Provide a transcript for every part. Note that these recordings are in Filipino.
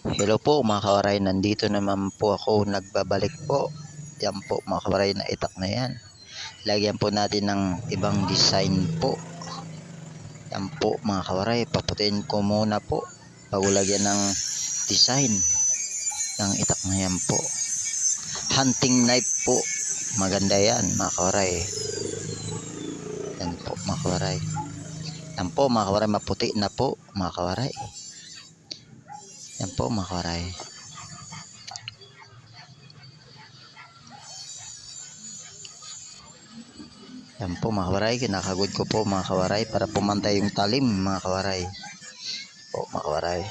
Hello po mga kawaray, nandito naman po ako, nagbabalik po. Yan po mga kawaray, na itak na yan. Lagyan po natin ng ibang design po. Yan po mga kawaray, paputin ko muna po bago lagyan ng design. Yung itak na yan po. Hunting knife po. Maganda yan mga kawaray. Yan po mga kawaray. Yan po mga kawaray, maputi na po mga kawaray. Yan po mga kawaray. Yan po mga kawaray, kinakagod ko po mga kawaray para pumantay yung talim mga kawaray. Po mga kawaray.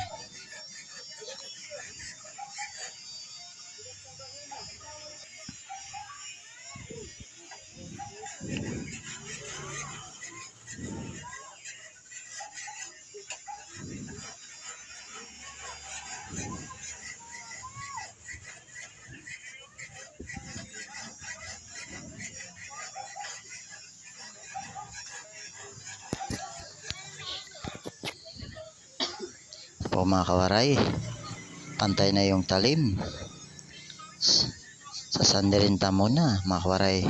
Po mga kawaray, pantay na yung talim. Sasandirin ta muna mga kawaray.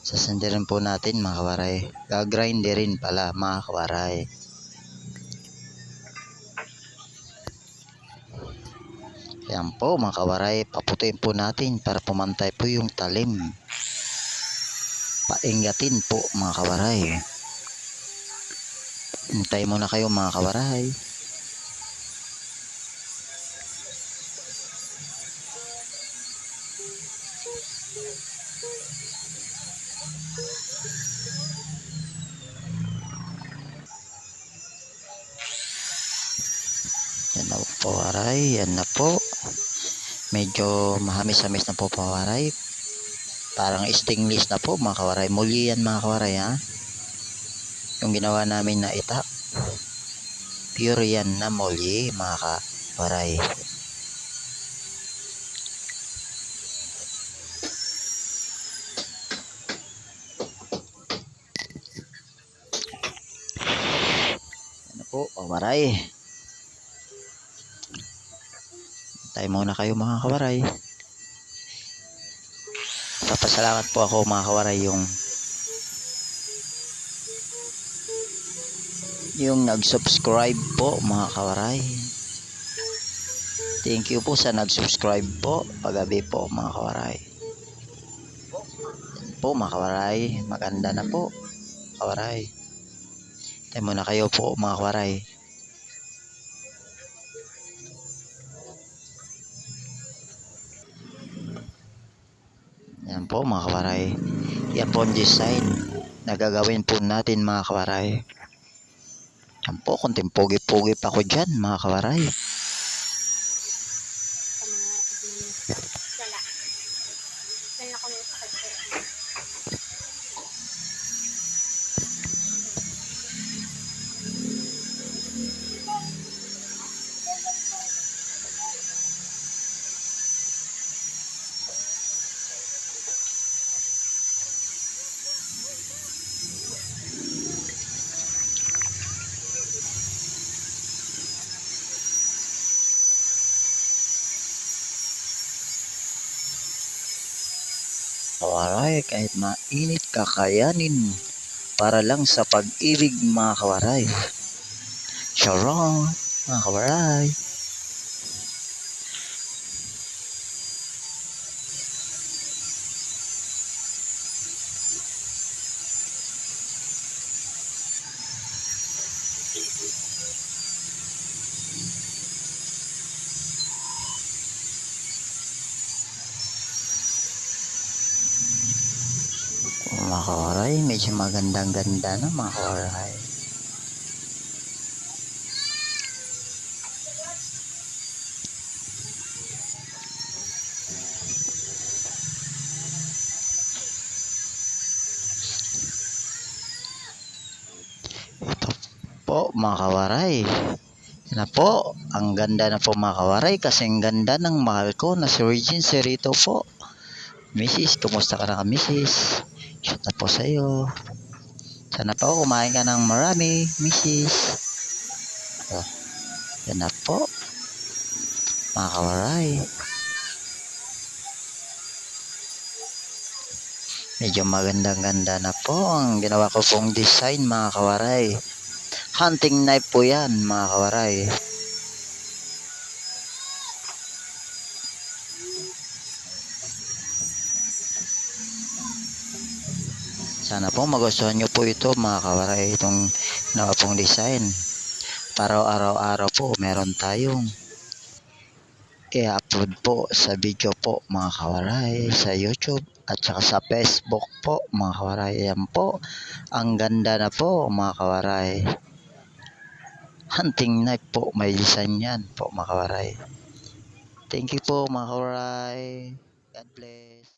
Sasandirin po natin mga kawaray. Gagrinderin pala mga kawaray. Yan po mga kawaray, paputin po natin para pumantay po yung talim. Paingatin po mga kawaray. Hintay muna kayo mga kawaray. Yan na po kawaray, yan na po. Medyo mahamis-hamis na po kawaray. Parang stainless na po mga kawaray. Muli yan mga kawaray ha. Yung ginawa namin na itak. Pure yan na muli mga kawaray. Yan po kawaray. Tayo muna kayo mga kawaray. Papasalamat po ako mga kawaray yung nag-subscribe po mga kawaray. Thank you po sa nag-subscribe po. Pagabi po mga kawaray. Yan po mga kawaray. Maganda na po kawaray. Tayo muna kayo po mga kawaray. Yan po mga kawaray. Yan po ang design na gagawin po natin mga kawaray. Yan po, kunting pogi-pogi pa ko dyan mga kawaray. Kawaray, kahit mainit kakayanin para lang sa pag-ibig mga kawaray. Charot mga kawaray. Mga kawaray, medyo magandang-ganda na mga kawaray. Ito po mga kawaray. Yan na po, ang ganda na po mga kawaray kasi ang ganda ng mahal ko na si Regine Cerrito po. Mrs. Kumusta ka na ka Mrs.? Shout na po sa iyo. Sana po kumain ka ng marami, Mrs. Oh, yan na po. mga kawaray. Medyo magandang-ganda na po ang ginawa ko pong design mga kawaray. Hunting knife po yan mga kawaray. Sana po magustuhan nyo po ito mga kawaray, itong ginawa pong design. Para araw-araw po meron tayong i-upload po sa video po mga kawaray sa YouTube at saka sa Facebook po mga kawaray. Yan po, ang ganda na po mga kawaray. Hunting knife po, may design yan po mga kawaray. Thank you po mga kawaray. God bless.